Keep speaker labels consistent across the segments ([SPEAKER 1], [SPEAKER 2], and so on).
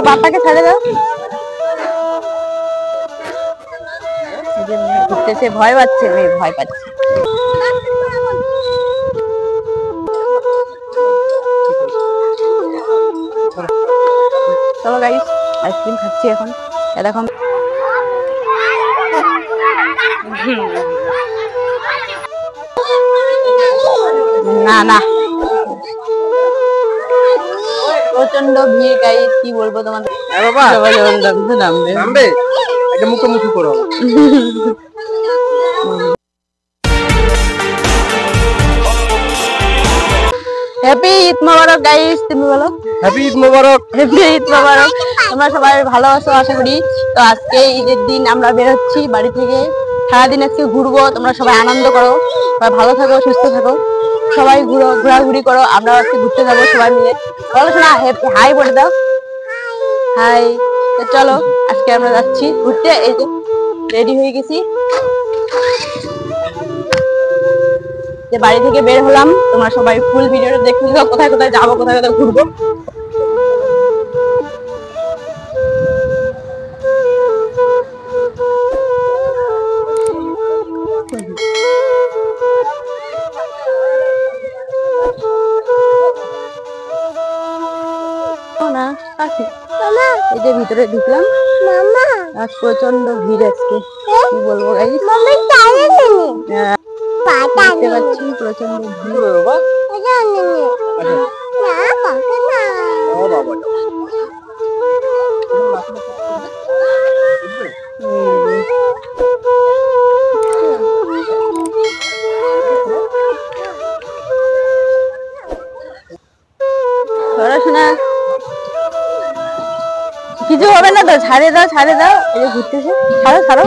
[SPEAKER 1] বাপাকে ছেড়ে দাও। ঘুরতেছে, ভয় পাচ্ছে, মেয়ে ভয় পাচ্ছে। চলো গাইস, আইসক্রিম খাচ্ছি এখন। এরকম না না, প্রচন্ড ভিড় গাইস, কি বলবো তোমাদের।
[SPEAKER 2] বাবা
[SPEAKER 1] সবাই যখন নামবে
[SPEAKER 2] একটা মুখোমুখি করো।
[SPEAKER 1] হ্যাপি ঈদ মোবারক গাইস, তুমি বলো।
[SPEAKER 2] হ্যাপি ঈদ মোবারক।
[SPEAKER 1] হ্যাপি ঈদ মোবারক। তোমরা সবাই ভালো আছো আশা করি। তো আজকে ঈদের দিন আমরা বের হচ্ছি বাড়ি থেকে, সারাদিন আজকে ঘুরবো। তোমরা সবাই আনন্দ করো, সবাই ভালো থাকো, সুস্থ থাকো, সবাই ঘোরাঘুরি করো। আমরা আজকে ঘুরতে যাবো সবাই মিলে। বলো শোনা, হাই বলে দাও, হাই। তো চলো আজকে আমরা যাচ্ছি ঘুরতে। এই যে রেডি হয়ে গেছি, বাড়ি থেকে বের হলাম। তোমরা সবাই ফুল ভিডিওটা দেখতে থাকো, কোথায় কোথায় যাবো, কোথায় কোথায় ঘুরবো। না এই যে ভিতরে ঢুকলাম, আজ প্রচন্ড ভিড়। আজকে কি বলবো গাইস, দেখতে পাচ্ছি প্রচন্ড ভিড়। পড়াশোনা কিছু হবে না তো, ছাড়ে দাও ছাড়ে দাও। এই যে ঘুরতেছে, ছাড়ো ছাড়ো,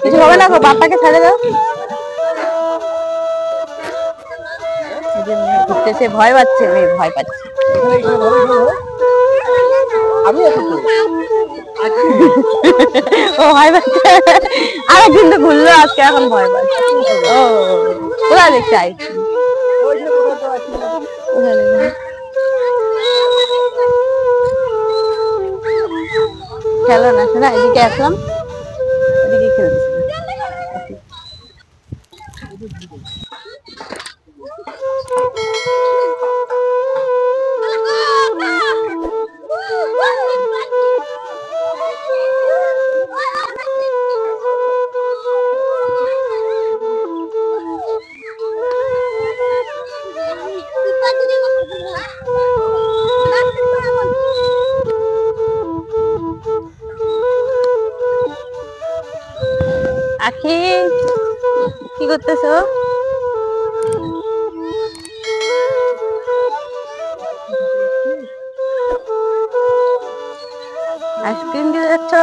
[SPEAKER 1] কিছু হবে না গো, বাপাকে ছেড়ে দাও। ঘুরতেছে, ভয় পাচ্ছে, মেয়ে ভয় পাচ্ছে। ও ভয় পাচ্ছে, আর কিন্তু ঘুরলো আজকে, এখন ভয় পাচ্ছে। ও কোথায় দেখতে আই, খেলো না শোনা, এদিকে আসলাম, এদিকে খেলতেছি। আখি কি করতেছো? আইসক্রিম দিয়ে যাচ্ছ?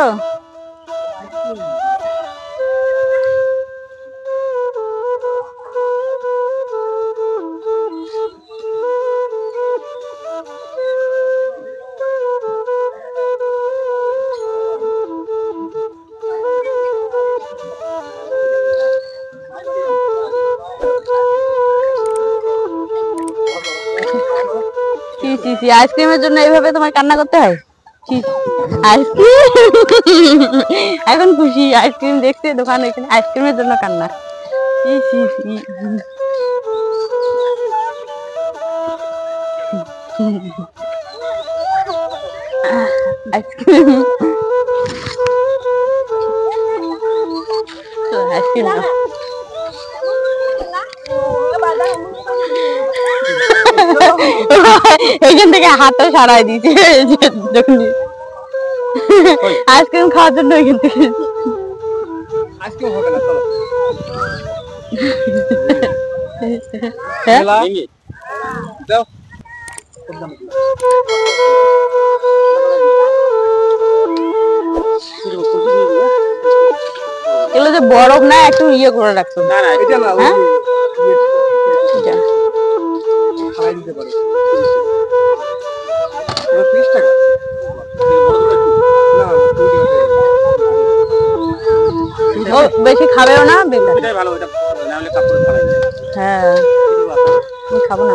[SPEAKER 1] আইসক্রিমের জন্য এইভাবে তোমার কান্না করতে হয়? আইসক্রিম এখন খুশি, আইসক্রিম দেখছে দোকান, এখানে আইসক্রিমের জন্য কান্না। আইসক্রিম আইসক্রিম এইখান থেকে হাতও সারাই দিয়েছে আইসক্রিম খাওয়ার জন্য। ওইখান থেকে এগুলো যে বরফ না, একটু ইয়ে করে রাখছো। না না এটা না, বেশি খাবেও না, হ্যাঁ খাবো না।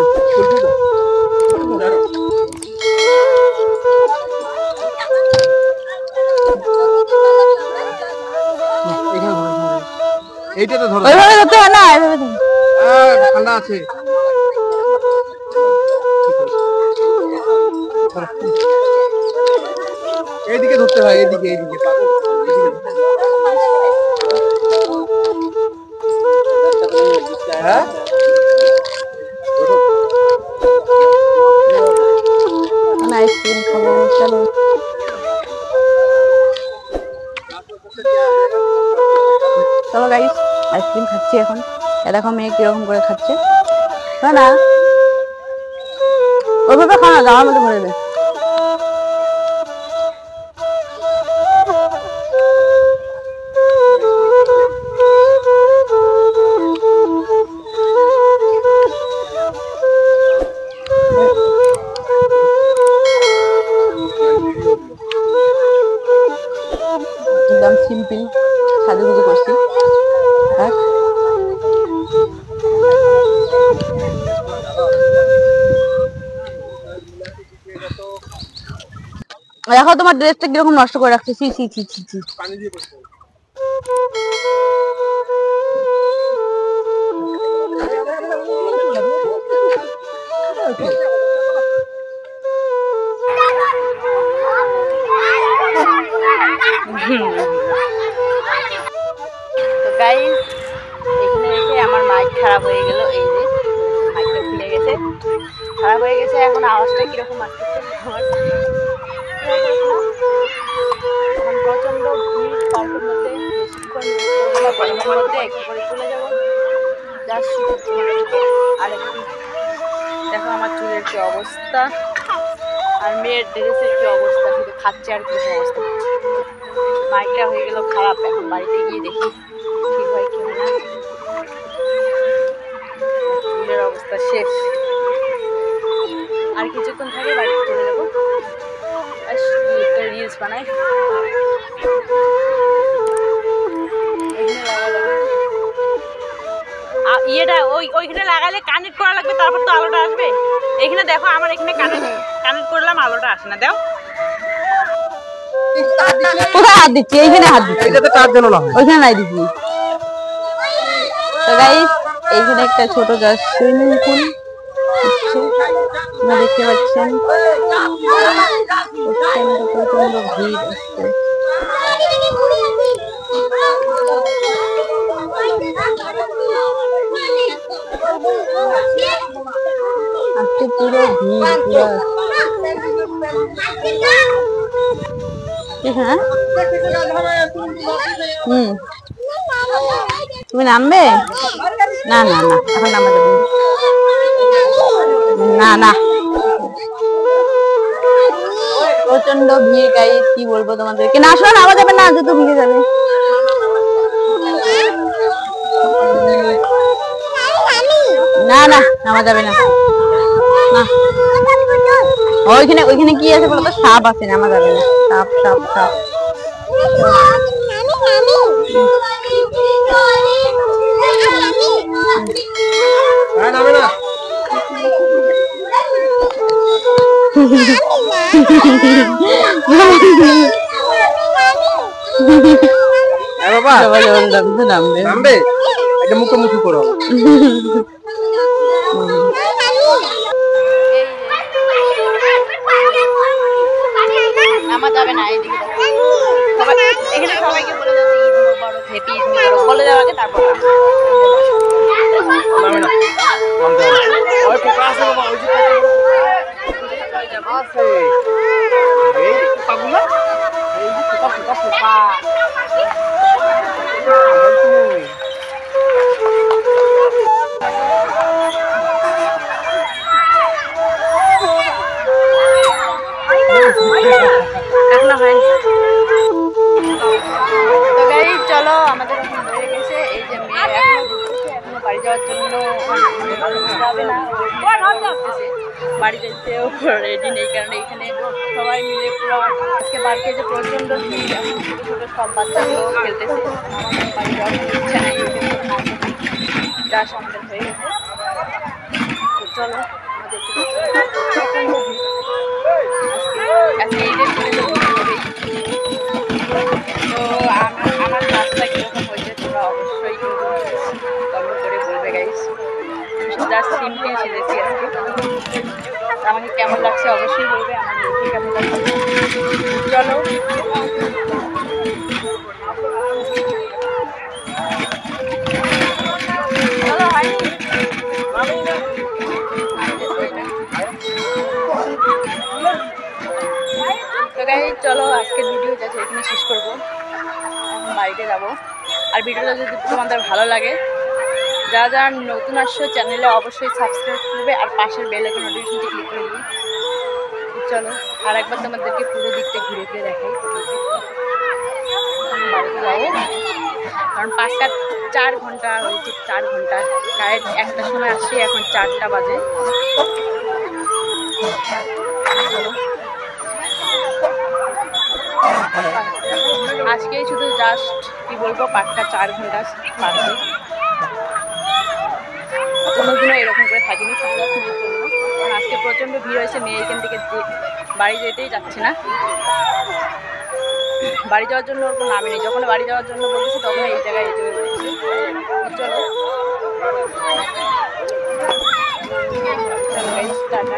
[SPEAKER 2] এইটা তো ধরো।
[SPEAKER 1] ওইভাবে ধরতে হয় না, এইভাবে ধরো।
[SPEAKER 2] ঠান্ডা আছে। এইদিকে ধরতে হয়, এইদিকে এইদিকে। হ্যাঁ
[SPEAKER 1] আইসক্রিম খাবো, চলো। চলো গাইস, আইসক্রিম খাচ্ছি এখন। এ দেখো মেয়ে কিরকম করে খাচ্ছে। না ওইভাবে খাও না, যাওয়ার মতো ভরে দেবে। একদম সিম্পল সাজুগুজু করছি। দেখো তোমার ড্রেসটা কিরকম নষ্ট করে রাখছে। ছি ছি ছি ছি ছি। তো গাইস, এখানে এসে আমার মাইক খারাপ হয়ে গেল। এই যে মাইকটা খুলে গেছে, খারাপ হয়ে গেছে। এখন আওয়াজটা কিরকম আসতেছে আমার, এখন প্রচন্ড ভিড় পার্কের মধ্যে। বেশিক্ষণ গরমের মধ্যে একটু করে চলে যাবো। জাস্ট আর একটু দেখো আমার চুলের কি অবস্থা, আর মেয়ের ড্রেসের কি অবস্থা, শুধু খাচ্ছে আর কি অবস্থা। মাইকটা হয়ে গেল খারাপ, এখন বাড়িতে গিয়ে দেখি ঠিক হয় কি হয় না। চুলের অবস্থা শেষ, আর কিছুক্ষণ থাকে বাড়িতে চলে যাবো। একটা রিলস বানাই। ইয়েটা ওইখানে লাগালে কানেক্ট করা লাগবে, তারপর তো আলোটা আসবে। এখানে দেখো আমার এখানে কানেক্ট করলাম, আলোটা আসে না। দাও কোথায় হাত দিচ্ছি, এইখানে হাত দিচ্ছি,
[SPEAKER 2] এইটাতে কাজ যেন না হয়।
[SPEAKER 1] ওইখানে নাই দিচ্ছি। তো গাইস, এইখানে একটা ছোট জাস্ট সুইমিং পুল দেখতে পাচ্ছেন। প্রচন্ড ভিড় আসছে। আজকে পুরো ভিড় পুরো। হ্যাঁ তুমি নামবে? না না না, এখন নামা যাবে না। না প্রচন্ড ভিড় গাইস, কি বলবো তোমাদেরকে। না আসলে নামা যাবে না, যেহেতু ভিড়ে যাবে। না না, নামা যাবে না। না ওইখানে কি আছে বলতো, সাপ আছে, নামা যাবে না। সাপ সাপ সাপ।
[SPEAKER 2] নামে না। বাবা নামবে নামবে, একটা মুখোমুখি করো। নামা যাবে না, এদিকে এখানে সবাইকে বলে দেবে ঈদ মোবারক, হ্যাপি ঈদ মোবারক বলে দেওয়াকে, তারপর নামে না। ওই পোকা আছে বাবা, ওই যে আছে এই পোকাগুলো, এই যে পোকা পোকা পোকা। এখনো হয়নি। তো গাইস চলো, আমাদের এখন হয়ে গেছে। এই যে মেয়ে এখনো বাড়ি যাওয়ার জন্য যাবে না, বাড়ি যেতেও রেডি নেই, কারণ এখানে সবাই মিলে পুরো আজকে বাড়িতে যে প্রচন্ড ভিড়। এখন ছোটো ছোটো সব বাচ্চাগুলো খেলতেছে। বাড়ি যাওয়ার ইচ্ছা নেই, যা আমাদের হয়ে গেছে। তো চলো, আমাদের প্রচন্ড ভিড় আজকে ঈদের দিনে তো হবেই। তো আমার ক্লাসটা কীরকম হয়েছে তোমরা অবশ্যই আমাকে কেমন লাগছে অবশ্যই বলবে, আমার দেখতে কেমন লাগছে। চলো চলো হয়নি তো গাইস, চলো আজকের ভিডিও যাচ্ছে এখানে শেষ করবো। এখন বাড়িতে যাবো। আর ভিডিওটা যদি তোমাদের ভালো লাগে, যারা যারা নতুন আসছো চ্যানেলে অবশ্যই সাবস্ক্রাইব করবে আর পাশের বেল আইকন নোটিফিকেশনটি ক্লিক করে দিবে। চলো আর একবার তোমাদেরকে পুরো দিকটা ঘুরে ঘুরে দেখাই। বাড়িতে যাবো, কারণ 4 ঘন্টা হয়েছে, 4 ঘন্টা ডাইরেক্ট 1টার সময় আসছি, এখন 4টা বাজে। চলো আজকে শুধু জাস্ট কি বলবো, পাক্কা 4 ঘন্টা পারবে। কোনোদিনও এরকম করে থাকিনি সন্ধ্যার জন্য। আজকে প্রচণ্ড ভিড় হয়েছে, মেয়ে এখান থেকে বাড়ি যেতেই যাচ্ছে না। বাড়ি যাওয়ার জন্য ওর কোনো নামে নেই, যখন বাড়ি যাওয়ার জন্য বলতেছে তখন এই জায়গায় এই জায়গায় বলতেছে। চলো টাটা।